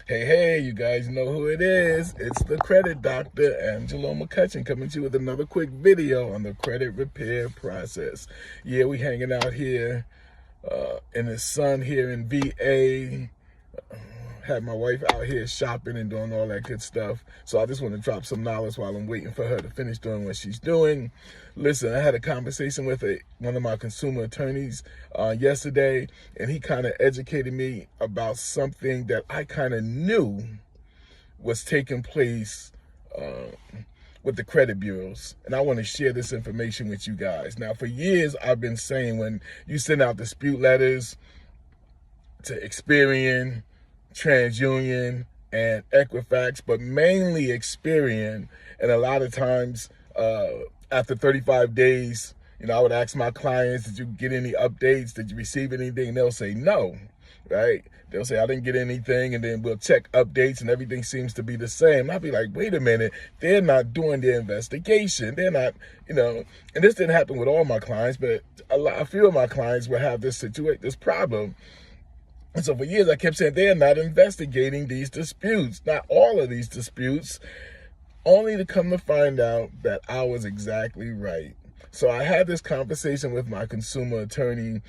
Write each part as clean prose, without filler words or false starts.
Hey, you guys know who it is. It's the credit doctor, Angelo McCutcheon, coming to you with another quick video on the credit repair process. Yeah, we hanging out here in the sun here in VA. Had my wife out here shopping and doing all that good stuff. So I just want to drop some knowledge while I'm waiting for her to finish doing what she's doing. Listen, I had a conversation with one of my consumer attorneys yesterday, and he kind of educated me about something that I kind of knew was taking place with the credit bureaus. And I want to share this information with you guys. Now, for years, I've been saying when you send out dispute letters to Experian, TransUnion, and Equifax, but mainly Experian. And a lot of times, after 35 days, I would ask my clients, did you get any updates? Did you receive anything? And they'll say no, right? They'll say, I didn't get anything, and then we'll check updates, and everything seems to be the same. I'll be like, wait a minute, they're not doing their investigation. They're not, and this didn't happen with all my clients, but a few of my clients will have this problem. And so for years, I kept saying they're not investigating these disputes, not all of these disputes, only to come to find out that I was exactly right. So I had this conversation with my consumer attorney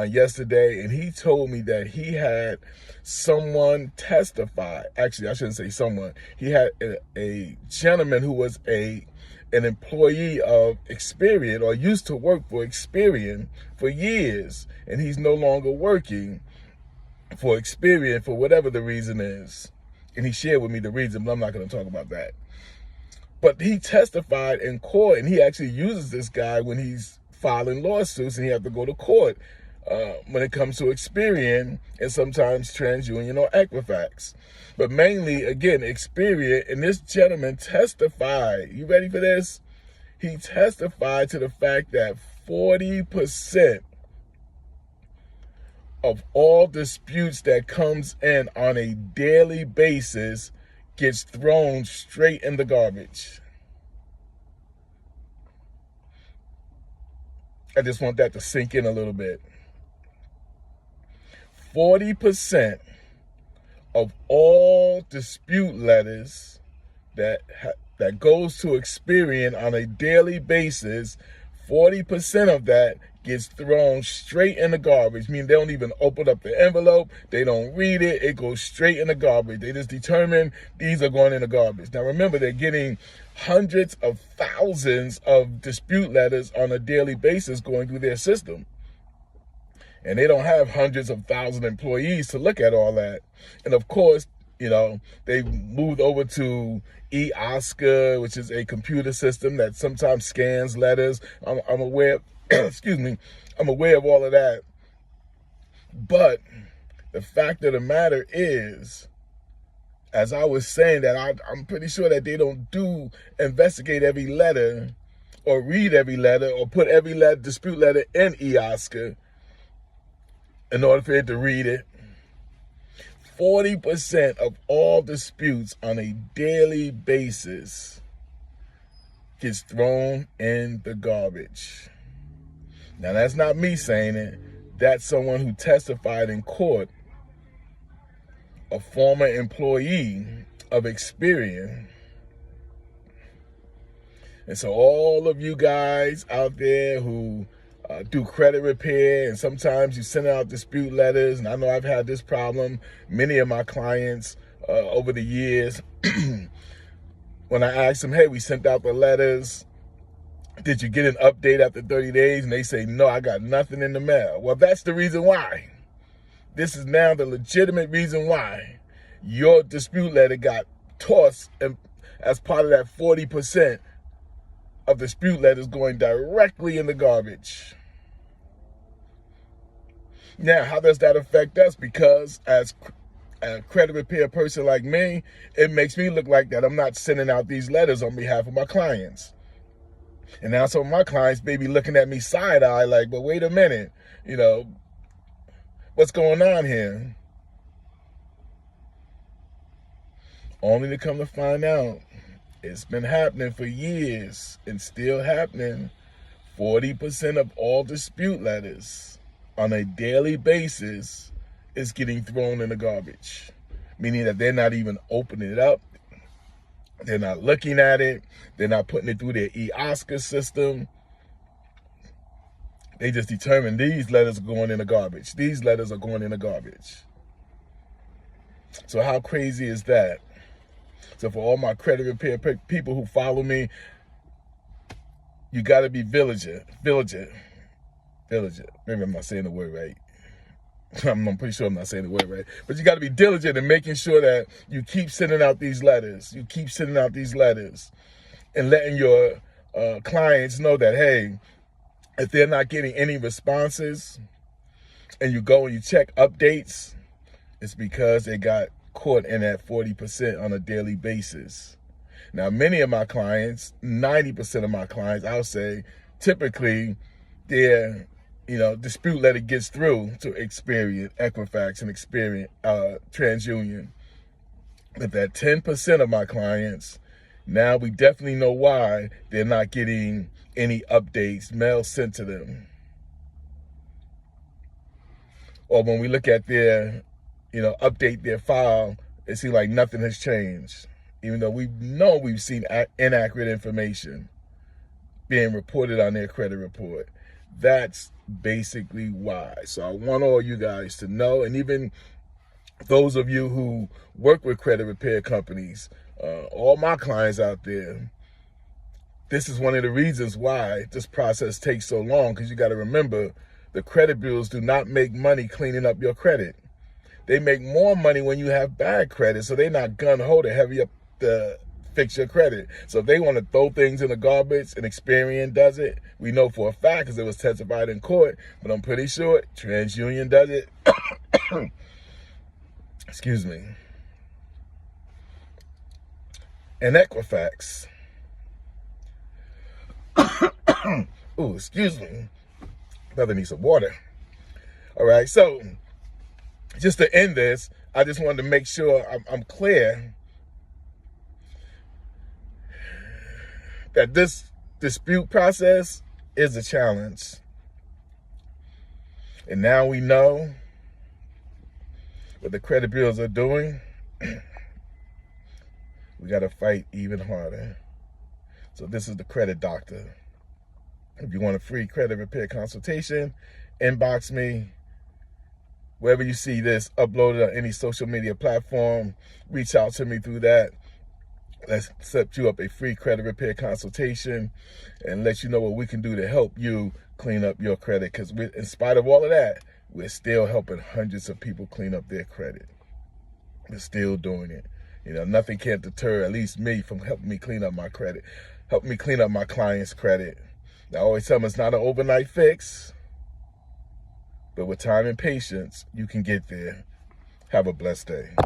yesterday, and he told me that he had someone testify. Actually, I shouldn't say someone. He had a gentleman who was an employee of Experian, or used to work for Experian for years, and he's no longer working for Experian for whatever the reason is. And he shared with me the reason, but I'm not going to talk about that. But he testified in court, and he actually uses this guy when he's filing lawsuits, and he has to go to court when it comes to Experian and sometimes TransUnion or Equifax. But mainly, again, Experian, and this gentleman testified. You ready for this? He testified to the fact that 40% of all disputes that comes in on a daily basis gets thrown straight in the garbage. I just want that to sink in a little bit. 40% of all dispute letters that goes to Experian on a daily basis, 40% of that gets thrown straight in the garbage. I mean, they don't even open up the envelope. They don't read it. It goes straight in the garbage. They just determine these are going in the garbage. Now, remember, they're getting hundreds of thousands of dispute letters on a daily basis going through their system. And they don't have hundreds of thousands of employees to look at all that. And of course, they moved over to eOscar, which is a computer system that sometimes scans letters. I'm aware, excuse me, I'm aware of all of that. But the fact of the matter is, as I was saying, that I'm pretty sure that they don't investigate every letter or read every letter or put every dispute letter in eOscar in order for it to read it. 40% of all disputes on a daily basis gets thrown in the garbage. Now, that's not me saying it. That's someone who testified in court, a former employee of Experian. And so all of you guys out there who do credit repair, and sometimes you send out dispute letters, and I know I've had this problem. Many of my clients over the years, when I ask them, hey, we sent out the letters, did you get an update after 30 days? And they say, no, I got nothing in the mail. Well, that's the reason why. This is now the legitimate reason why your dispute letter got tossed as part of that 40% of dispute letters going directly in the garbage. Now, how does that affect us? Because as a credit repair person like me, it makes me look like that I'm not sending out these letters on behalf of my clients. And now some of my clients may be looking at me side-eye like, but wait a minute, what's going on here? Only to come to find out, it's been happening for years and still happening. 40% of all dispute letters on a daily basis is getting thrown in the garbage. meaning that they're not even opening it up. They're not looking at it. They're not putting it through their e-Oscar system. They just determine these letters are going in the garbage. These letters are going in the garbage. So how crazy is that? So for all my credit repair people who follow me, you got to be vigilant. Maybe I'm not saying the word right. I'm pretty sure I'm not saying the word right. But you got to be diligent in making sure that you keep sending out these letters. You keep sending out these letters and letting your clients know that, hey, if they're not getting any responses and you go and you check updates, it's because they got caught in that 40% on a daily basis. Now, many of my clients, 90% of my clients, I'll say, typically their dispute letter gets through to Experian, Equifax, and Experian, TransUnion. But that 10% of my clients, now we definitely know why they're not getting any updates, mail sent to them. Or when we look at their, update their file, it seems like nothing has changed. Even though we've seen inaccurate information being reported on their credit report. That's basically why. So I want all you guys to know, and even those of you who work with credit repair companies, all my clients out there, this is one of the reasons why this process takes so long, because you got to remember, the credit bureaus do not make money cleaning up your credit. They make more money when you have bad credit, so they're not gun-ho to heavy up to fix your credit. So if they want to throw things in the garbage and Experian does it, we know for a fact because it was testified in court, but I'm pretty sure TransUnion does it. Excuse me. And Equifax. Ooh, excuse me. Brother needs some water. All right, so just to end this, I just wanted to make sure I'm clear that this dispute process is a challenge. And now we know what the credit bureaus are doing. We got to fight even harder. So this is the Credit Doctor. If you want a free credit repair consultation, inbox me. Wherever you see this uploaded on any social media platform, reach out to me through that. Let's set you up a free credit repair consultation and let you know what we can do to help you clean up your credit. Because in spite of all of that, we're still helping hundreds of people clean up their credit. We're still doing it. Nothing can deter, at least me, from helping me clean up my credit, helping me clean up my clients' credit. I always tell them it's not an overnight fix, but with time and patience, you can get there. Have a blessed day.